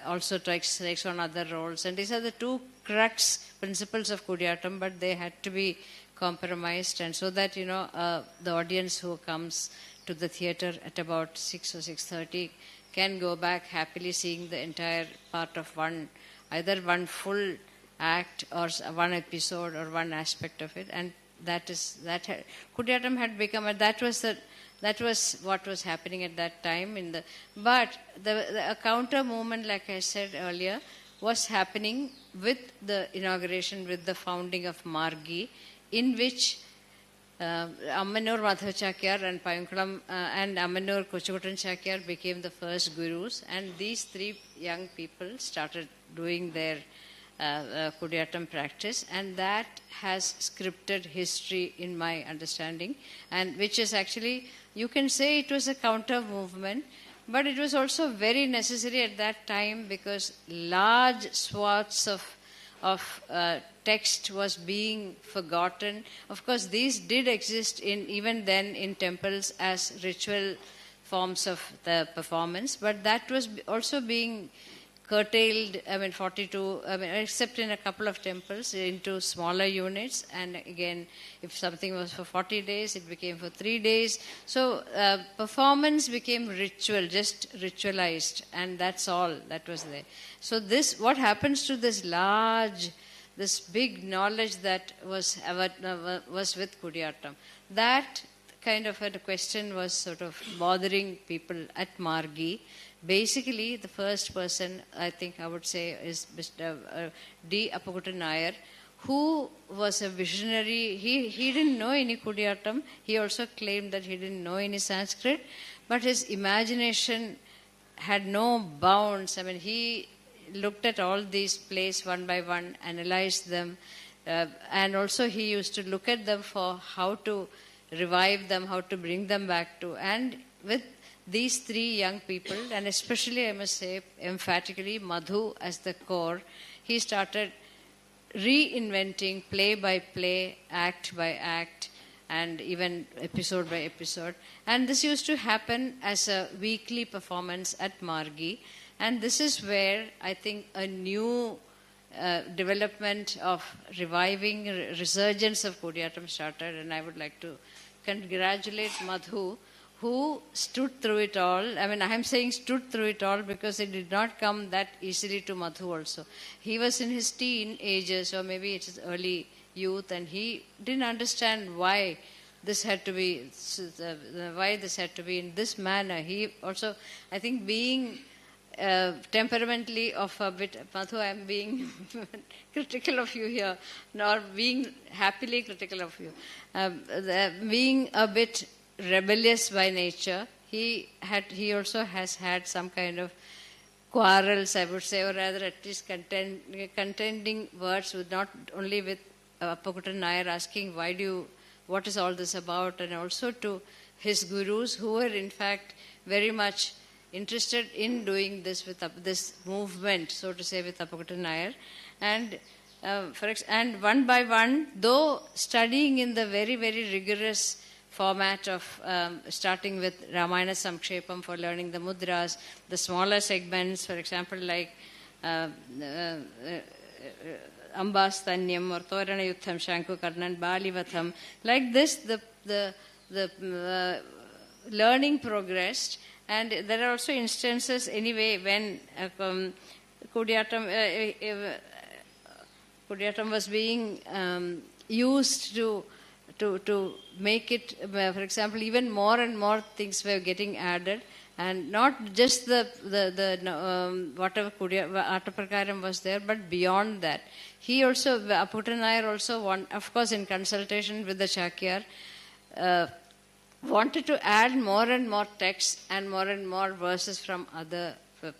also takes on other roles. And these are the two crux principles of Kudiyatam, but they had to be compromised, and so that, the audience who comes to the theatre at about 6 or 6:30 can go back happily seeing the entire part of either one full act or one episode or one aspect of it. And Kudiyatam had become, that was what was happening at that time. But a counter movement, like I said earlier, was happening with the inauguration, with the founding of Margi, in which Ammanur Madhav Chakyar and Payunkulam and Ammanur Kochukuttan Chakyar became the first gurus, and these three young people started doing their Kudiyatam practice, and that has scripted history in my understanding, and which is actually, you can say it was a counter movement, but it was also very necessary at that time, because large swaths of text was being forgotten. Of course, these did exist even then in temples as ritual forms of the performance, but that was also being curtailed, 42, except in a couple of temples, into smaller units. And again, if something was for 40 days, it became for 3 days. So performance became ritual, just ritualized, and that's all that was there. So what happens to this big knowledge that was with Kudiyatam? That kind of a question was sort of bothering people at Margi. Basically, the first person, I think I would say, is Mr. D. Appakuttan Nair, who was a visionary. He didn't know any Kudiyatam. He also claimed that he didn't know any Sanskrit, but his imagination had no bounds. He looked at all these plays one by one, analyzed them, and also he used to look at them for how to revive them, how to bring them back to. And with these three young people, and especially, I must say, emphatically, Madhu as the core, he started reinventing play by play, act by act, and even episode by episode. And this used to happen as a weekly performance at Margi. And this is where I think a new development of reviving, resurgence of Kudiyatam started. And I would like to congratulate Madhu, who stood through it all. I am saying stood through it all because it did not come that easily to Madhu also. He was in his teen ages, or maybe it is early youth, and he didn't understand why this had to be in this manner. He also, I think, being temperamentally of a bit, Madhu, I am being critical of you here, nor being happily critical of you. Being a bit rebellious by nature, he also has had some kind of quarrels, I would say, or rather at least contending words with, not only with Appakuttan Nair asking what is all this about, and also to his gurus, who were in fact very much interested in doing this with this movement, so to say, with Appakuttan Nair. And and one by one, though studying in the very, very rigorous format of starting with Ramayana Samkshepam for learning the mudras, the smaller segments, for example, like Ambastanyam or Torana Yutham, Shanku Karnan, Balivatham. Like this, the learning progressed. And there are also instances, anyway, when Kudiyatam was being used to make it, for example, even more and more things were getting added, and not just the whatever Ataprakaram was there, but beyond that. He also, Appakuttan Nair also, of course, in consultation with the Chakyar, wanted to add more and more text and more verses from other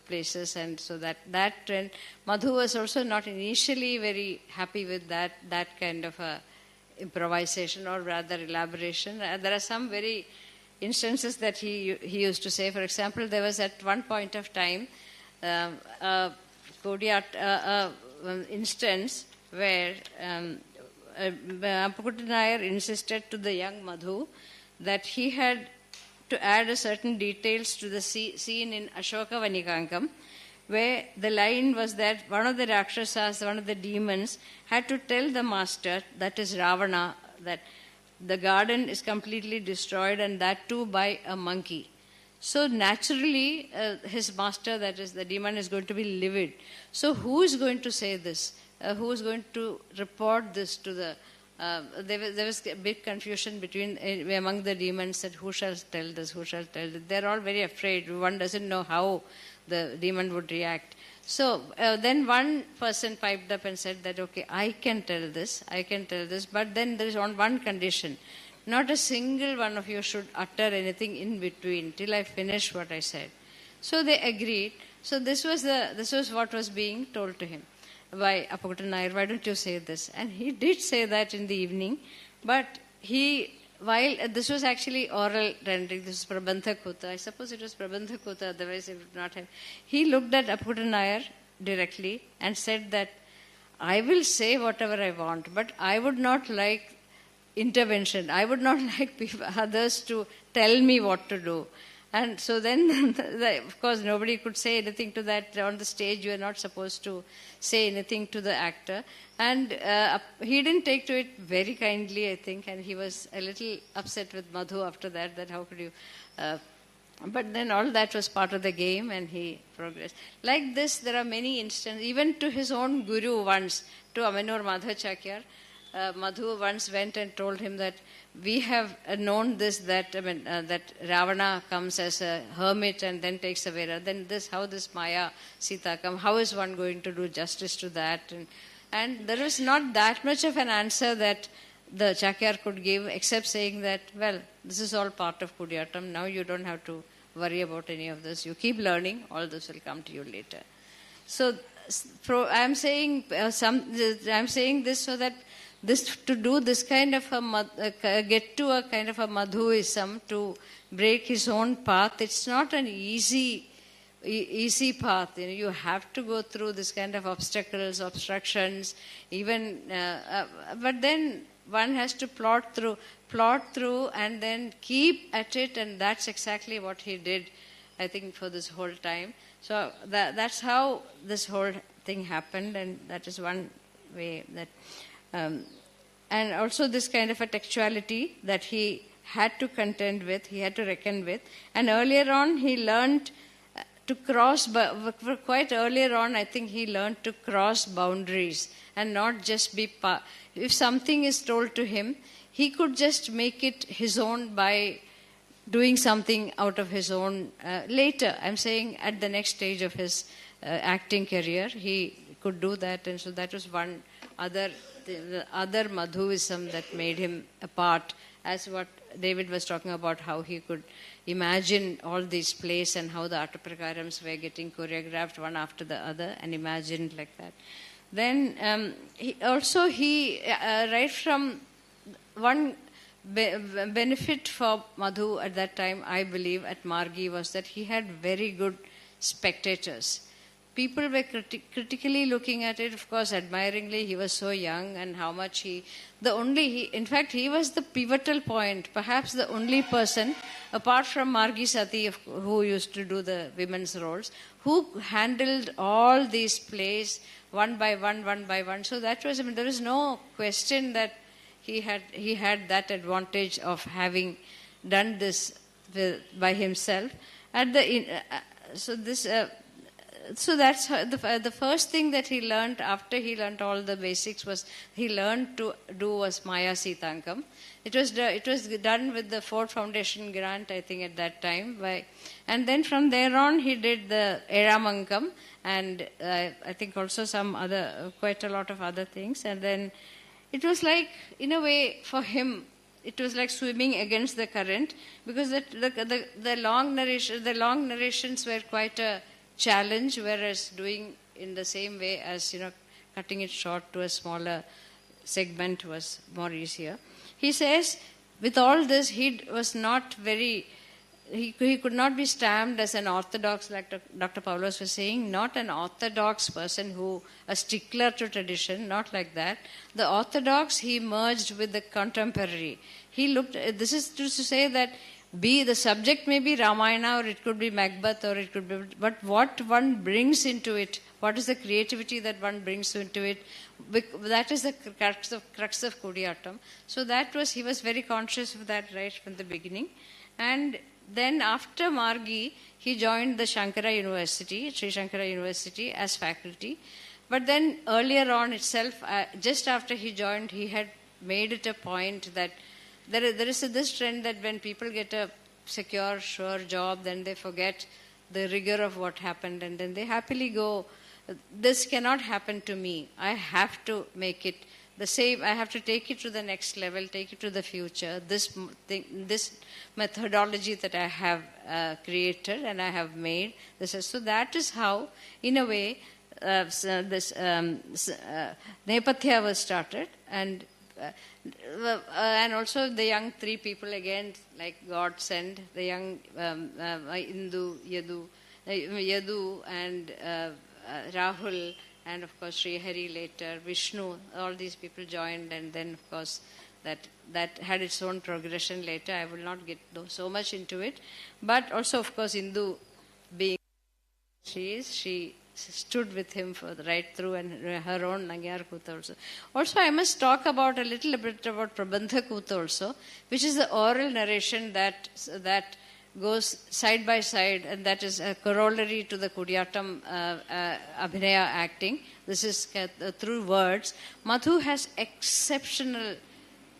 places, and so that trend. Madhu was also not initially very happy with that kind of a improvisation, or rather elaboration. There are some very instances that he used to say. For example, there was at one point of time instance where Appakuttan Nair insisted to the young Madhu that he had to add a certain details to the scene in Ashoka Vanikankam, where the line was that one of the Rakshasas, one of the demons, had to tell the master, that is Ravana, that the garden is completely destroyed, and that too by a monkey. So naturally, his master, that is the demon, is going to be livid. So who is going to say this? Who is going to report this to the... there was a big confusion among the demons that who shall tell this, who shall tell this. They're all very afraid. One doesn't know how the demon would react. So then one person piped up and said that, okay, I can tell this, but then there is one condition. Not a single one of you should utter anything in between till I finish what I said. So they agreed. So this was what was being told to him by Appukutan Nair. Why don't you say this? And he did say that in the evening, but while this was actually oral rendering, this is Prabandha Kuta. I suppose it was Prabandha Kuta, otherwise it would not have. He looked at Appukutan Nair directly and said that I will say whatever I want, but I would not like intervention. I would not like others to tell me what to do. And so then, of course, nobody could say anything to that. On the stage, you are not supposed to say anything to the actor. And he didn't take to it very kindly, I think, and he was a little upset with Madhu after that how could you... but then all that was part of the game, and he progressed. Like this, there are many instances, even to his own guru once, to Amanur Madhachakyar, Madhu once went and told him that we have known this, that Ravana comes as a hermit and then takes a Vera. Then how this Maya Sita come? How is one going to do justice to that? And there was not that much of an answer that the Chakyar could give, except saying that, well, this is all part of Kudiyatam. Now you don't have to worry about any of this. You keep learning. All this will come to you later. So I'm saying this so that to do this kind of get to a kind of a Madhu-ism, to break his own path, it's not an easy path. You have to go through this kind of obstacles, obstructions, even. But then one has to plot through, and then keep at it, and that's exactly what he did, I think, for this whole time. So that's how this whole thing happened, and that is one way that. And also this kind of a textuality that he had to contend with, he had to reckon with. And earlier on, he learned to cross, quite earlier on, I think he learned to cross boundaries and not just be, if something is told to him, he could just make it his own by doing something out of his own later. I'm saying at the next stage of his acting career, he could do that. And so that was one other Madhu-ism that made him apart, as what David was talking about, how he could imagine all these plays and how the Attaprakarams were getting choreographed one after the other and imagined like that. Then right from one benefit for Madhu at that time, I believe, at Margi, was that he had very good spectators. People were critically looking at it, of course, admiringly. He was so young, and how much in fact, he was the pivotal point, perhaps the only person, apart from Margi Sati, who used to do the women's roles, who handled all these plays one by one. So that was, there was no question that he had that advantage of having done this by himself. So that's the first thing that he learned after he learned all the basics was he learned to do was Maya Sitankam. It was done with the Ford Foundation grant, I think, at that time. And then from there on he did the Eramankam, and I think also quite a lot of other things. And then it was like, in a way, for him, it was like swimming against the current, because the long narrations were quite a challenge, whereas doing in the same way as, cutting it short to a smaller segment was more easier. He says, with all this, he could not be stamped as an orthodox, like Dr. Paulose was saying, not an orthodox person a stickler to tradition, not like that. The orthodox, he merged with the contemporary. This is to say that the subject may be Ramayana, or it could be Macbeth, or it could be, but what one brings into it, what is the creativity that one brings into it, that is the crux of Kudiyattam. So he was very conscious of that right from the beginning. And then after Margi, he joined the Shankara University, Sri Shankara University as faculty. But then earlier on itself, just after he joined, he had made it a point that there is this trend that when people get a secure, sure job, then they forget the rigor of what happened, and then they happily go, this cannot happen to me. I have to make it the same. I have to take it to the next level, take it to the future. This methodology that I have created and I have made. So that is how, in a way, this Nepatya was started, and also the young three people again, like God sent, the young Yadu and Rahul, and of course Sri Hari later, Vishnu, all these people joined, and then of course that had its own progression later. I will not get so much into it, but also of course Indu being she stood with him for right through, and her own Nagyar Kuta also. Also, I must talk about a little bit about Prabandha Kuta also, which is the oral narration that goes side by side, and that is a corollary to the Kudiyattam Abhinaya acting. This is through words. Madhu has exceptional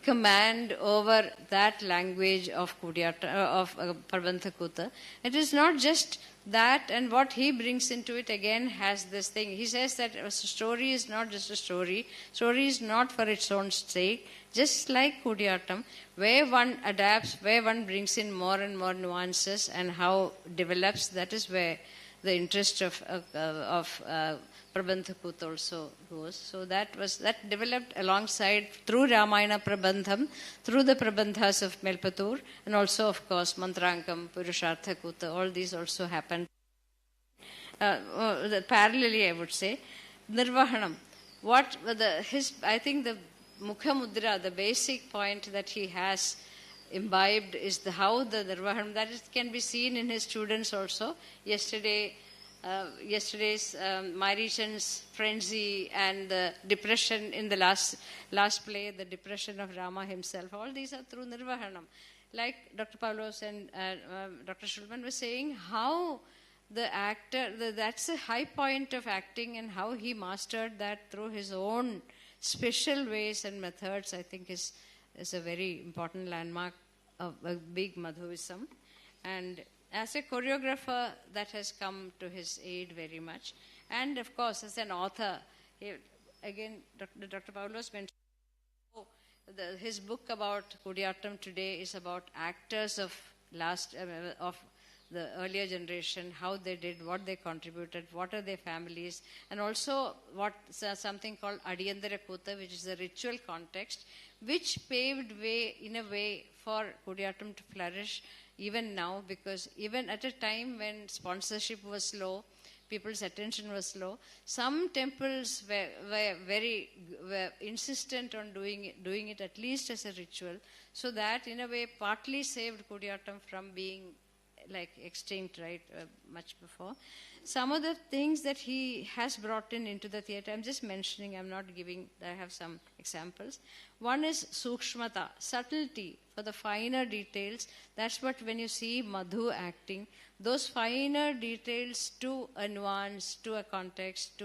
command over that language of Prabandha Kuta. It is not just that, and what he brings into it again has this thing. He says that a story is not just a story. Story is not for its own sake. Just like Kudiyattam, where one adapts, where one brings in more and more nuances and how develops, that is where the interest of Prabandha Kuta also goes. So that developed alongside through Ramayana Prabandham, through the Prabandhas of Melpatur, and also of course Mantrankam, Purushartha Kuta, all these also happened. Parallelly, I would say, Nirvahanam. I think the Mukha Mudra, the basic point that he has imbibed is how the Nirvahanam, that can be seen in his students also. Yesterday's Marichan's frenzy and the depression in the last play, the depression of Rama himself, all these are through Nirvahanam. Like Dr. Paulose and Dr. Shulman were saying, how the actor, that's a high point of acting, and how he mastered that through his own special ways and methods, I think is a very important landmark of a big Madhu-ism. And as a choreographer, that has come to his aid very much. And of course, as an author, again, Dr. Paulose mentioned his book about Kudiyattam today is about actors of the earlier generation, how they did, what they contributed, what are their families, and also something called Adiyandara Kuta, which is a ritual context, which paved way, in a way, for Kudiyattam to flourish even now, because even at a time when sponsorship was low, people's attention was low, some temples were insistent on doing it at least as a ritual, so that in a way partly saved Kudiyattam from being like extinct, right, much before. Some of the things that he has brought into the theatre, I'm just mentioning, I'm not giving, I have some examples. One is sukshmata, subtlety, for the finer details. That's what, when you see Madhu acting, those finer details to a nuance, to a context,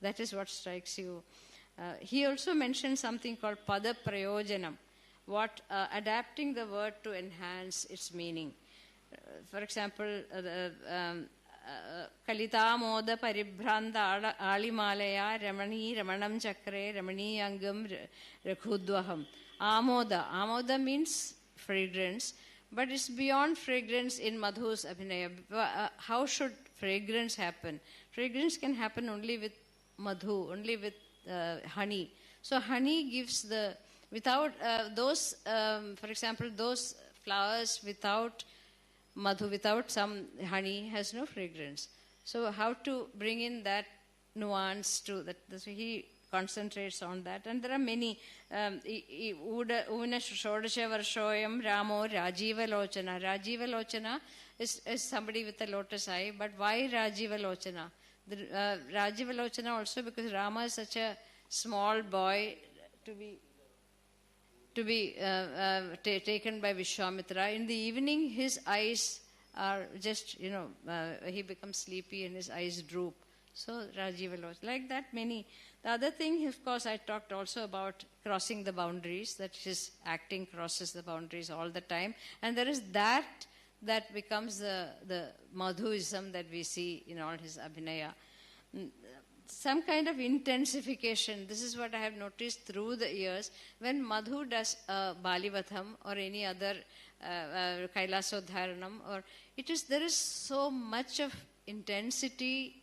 that is what strikes you. He also mentioned something called pada prayojanam, adapting the word to enhance its meaning. For example, Kalita Moda Paribhranda Alimalaya Ramani Ramanam Chakre Ramani Angam Rakhudvaham. Amoda means fragrance, but it's beyond fragrance in Madhu's Abhinaya. How should fragrance happen? Fragrance can happen only with Madhu, only with honey. So honey gives for example, those flowers without Madhu, without some honey, has no fragrance. So how to bring in that nuance to that? So he concentrates on that. And there are many. Uvana Shodasha Varshoyam Ramo Rajiva Lochana. Rajiva Lochana is somebody with a lotus eye, but why Rajiva Lochana? Rajiva Lochana also because Rama is such a small boy to be taken by Vishwamitra. In the evening, his eyes are just, he becomes sleepy and his eyes droop. So Rajiva Lochana, like that many. The other thing, of course, I talked also about crossing the boundaries, that his acting crosses the boundaries all the time. And there is that becomes the Madhu-ism that we see in all his Abhinaya. Some kind of intensification. This is what I have noticed through the years. When Madhu does Balivatham or any other Kailasodharanam, there is so much of intensity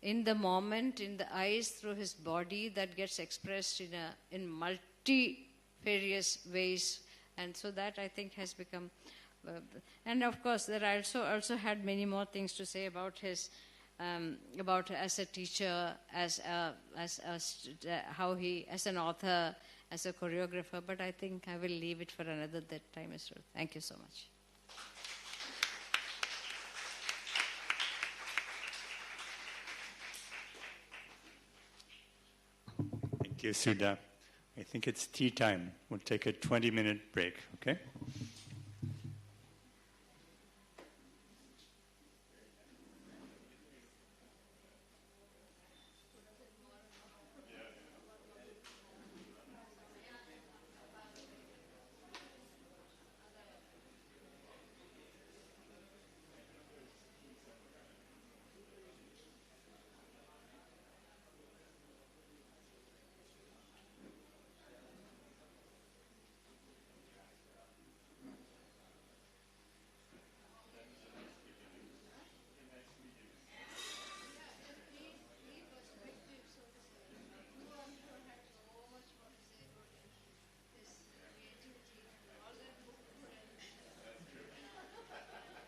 in the moment, in the eyes, through his body, that gets expressed in multifarious ways. And so that, I think, has become... and of course, there I also had many more things to say about his... about as a teacher, as how he, as an author, as a choreographer, but I think I will leave it for another time as well. Thank you so much. Thank you, Sudha. I think it's tea time. We'll take a 20-minute break, okay?